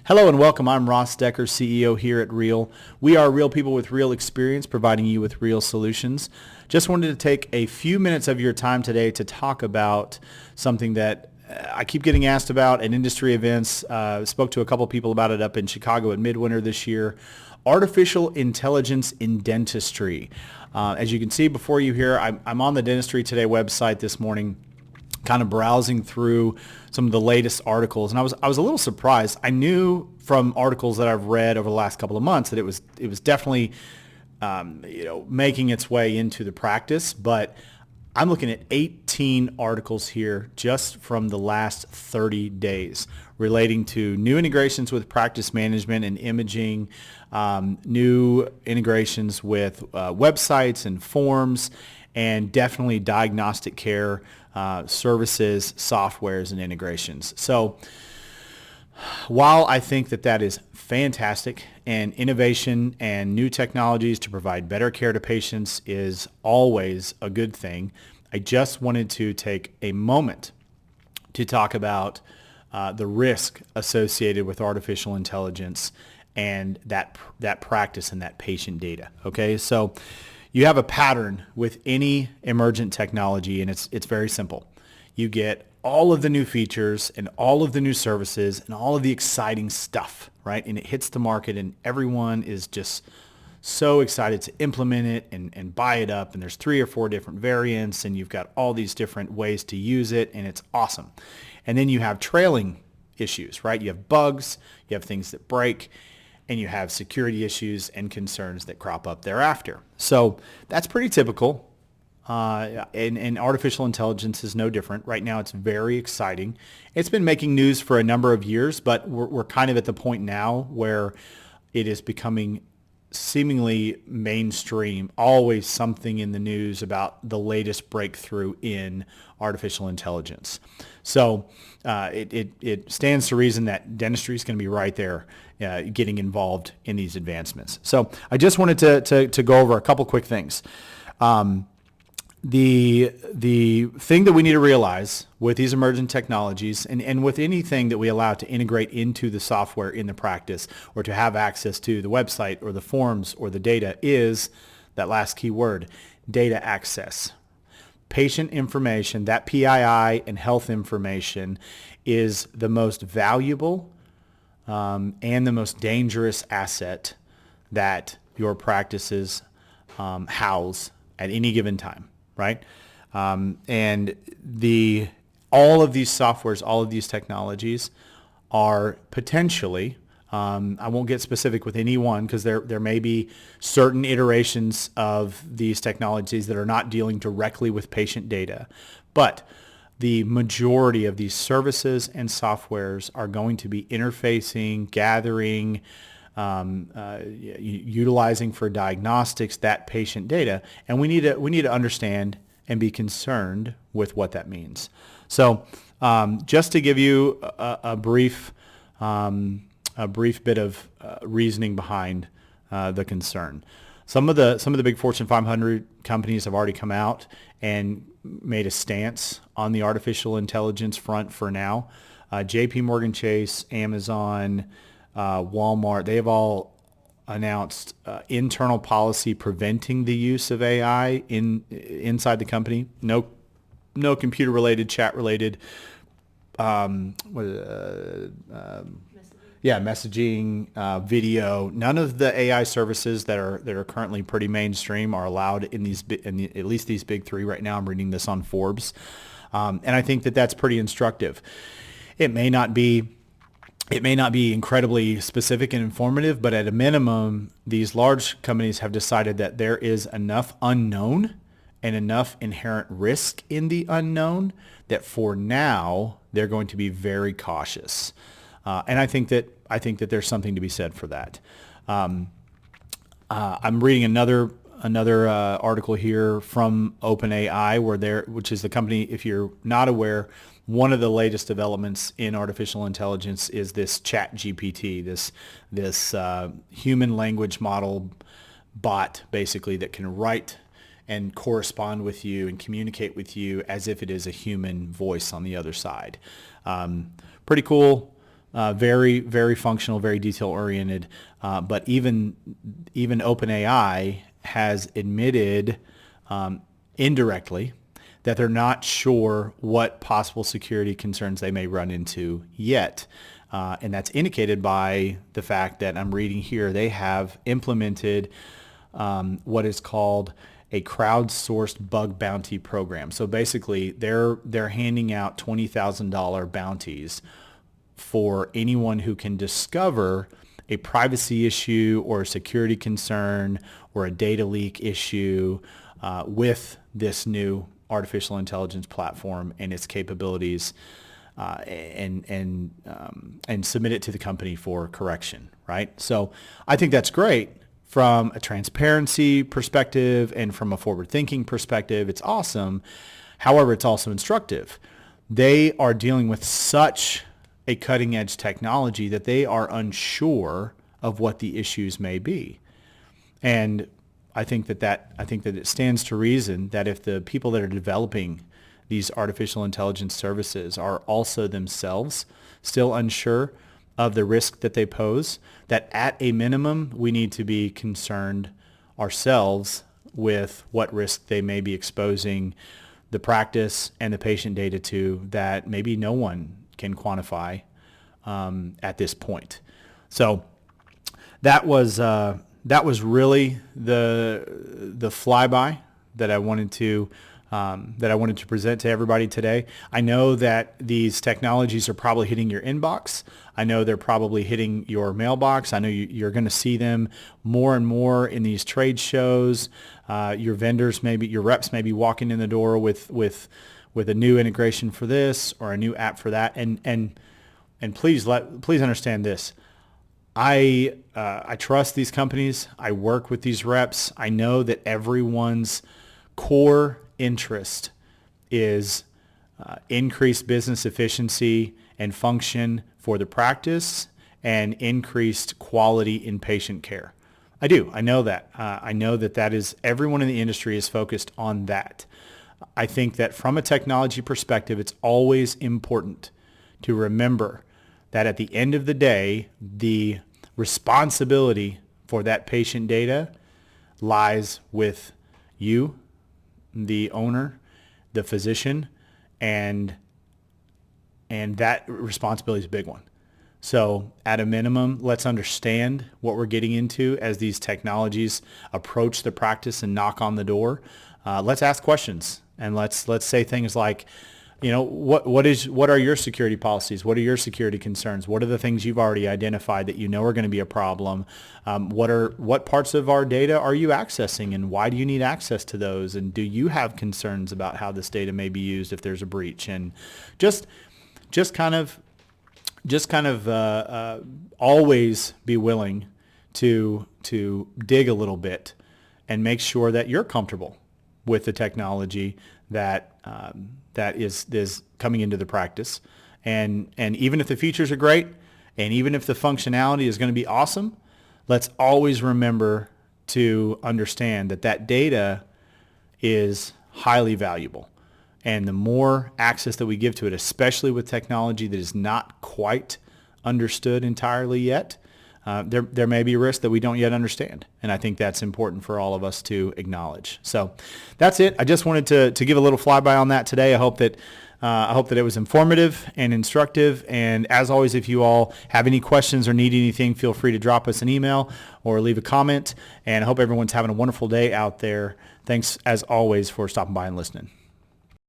Hello and welcome. I'm Ross Decker, CEO here at Real. We are real people with real experience, providing you with real solutions. Just wanted to take a few minutes of your time today to talk about something that I keep getting asked about at industry events. Spoke to a couple people about it up in Chicago at Midwinter this year. Artificial intelligence in dentistry. As you can see before you here, I'm on the Dentistry Today website this morning, kind of browsing through some of the latest articles, and I was a little surprised. I knew from articles that I've read over the last couple of months that it was definitely making its way into the practice, but I'm looking at 18 articles here just from the last 30 days relating to new integrations with practice management and imaging, new integrations with websites and forms, and definitely diagnostic care services, softwares, and integrations. So while I think that is fantastic, and innovation and new technologies to provide better care to patients is always a good thing, I just wanted to take a moment to talk about the risk associated with artificial intelligence and that practice and that patient data. Okay, so you have a pattern with any emergent technology, and it's very simple. You get all of the new features and all of the new services and all of the exciting stuff, right? And it hits the market, and everyone is just so excited to implement it and buy it up. And there's 3 or 4 different variants, and you've got all these different ways to use it, and it's awesome. And then you have trailing issues, right? You have bugs, you have things that break, and you have security issues and concerns that crop up thereafter. So that's pretty typical. And artificial intelligence is no different. Right now, it's very exciting. It's been making news for a number of years, but we're kind of at the point now where it is becoming seemingly mainstream, always something in the news about the latest breakthrough in artificial intelligence. So it stands to reason that dentistry is going to be right there getting involved in these advancements. So I just wanted to go over a couple quick things. The thing that we need to realize with these emergent technologies and with anything that we allow to integrate into the software in the practice or to have access to the website or the forms or the data is that last key word, data access. Patient information, that PII and health information is the most valuable and the most dangerous asset that your practices house at any given time. Right? And all of these softwares, all of these technologies are potentially, I won't get specific with any one because there may be certain iterations of these technologies that are not dealing directly with patient data, but the majority of these services and softwares are going to be interfacing, gathering, utilizing for diagnostics that patient data, and we need to understand and be concerned with what that means. So, just to give you a brief bit of reasoning behind the concern, some of the big Fortune 500 companies have already come out and made a stance on the artificial intelligence front for now. J.P. Morgan Chase, Amazon, Walmart, they have all announced internal policy preventing the use of AI inside the company. No computer-related, chat-related, messaging, video. None of the AI services that are currently pretty mainstream are allowed in at least these big 3 right now. I'm reading this on Forbes, and I think that's pretty instructive. It may not be incredibly specific and informative, but at a minimum, these large companies have decided that there is enough unknown and enough inherent risk in the unknown that for now they're going to be very cautious. And I think that there's something to be said for that. I'm reading another article here from OpenAI, which is the company, if you're not aware, one of the latest developments in artificial intelligence is this ChatGPT, this human language model bot, basically, that can write and correspond with you and communicate with you as if it is a human voice on the other side. Pretty cool. very, very functional, very detail oriented. But even OpenAI has admitted indirectly that they're not sure what possible security concerns they may run into yet. And that's indicated by the fact that I'm reading here, they have implemented what is called a crowdsourced bug bounty program. So basically, they're handing out $20,000 bounties for anyone who can discover a privacy issue or a security concern or a data leak issue with this new artificial intelligence platform and its capabilities, and submit it to the company for correction, right? So I think that's great from a transparency perspective and from a forward-thinking perspective. It's awesome. However, it's also instructive. They are dealing with such a cutting-edge technology that they are unsure of what the issues may be. And I think that it stands to reason that if the people that are developing these artificial intelligence services are also themselves still unsure of the risk that they pose, that at a minimum, we need to be concerned ourselves with what risk they may be exposing the practice and the patient data to that maybe no one can quantify at this point. So that was really the flyby that I wanted to present to everybody today. I know that these technologies are probably hitting your inbox. I know they're probably hitting your mailbox. I know you're going to see them more and more in these trade shows. Your vendors, your reps may be walking in the door with a new integration for this or a new app for that. And please understand this. I trust these companies. I work with these reps. I know that everyone's core interest is increased business efficiency and function for the practice and increased quality in patient care. I do. I know that. I know that is everyone in the industry is focused on that. I think that from a technology perspective, it's always important to remember that at the end of the day, the responsibility for that patient data lies with you, the owner, the physician, and that responsibility is a big one. So at a minimum, let's understand what we're getting into as these technologies approach the practice and knock on the door. Let's ask questions, and let's say things like, what are your security policies? What are your security concerns? What are the things you've already identified that you know are going to be a problem? What parts of our data are you accessing, and why do you need access to those? And do you have concerns about how this data may be used if there's a breach? And just kind of always be willing to dig a little bit and make sure that you're comfortable with the technology that is coming into the practice. And even if the features are great, and even if the functionality is going to be awesome, let's always remember to understand that data is highly valuable. And the more access that we give to it, especially with technology that is not quite understood entirely yet, there may be a risk that we don't yet understand. And I think that's important for all of us to acknowledge. So that's it. I just wanted to give a little flyby on that today. I hope that it was informative and instructive. And as always, if you all have any questions or need anything, feel free to drop us an email or leave a comment. And I hope everyone's having a wonderful day out there. Thanks, as always, for stopping by and listening.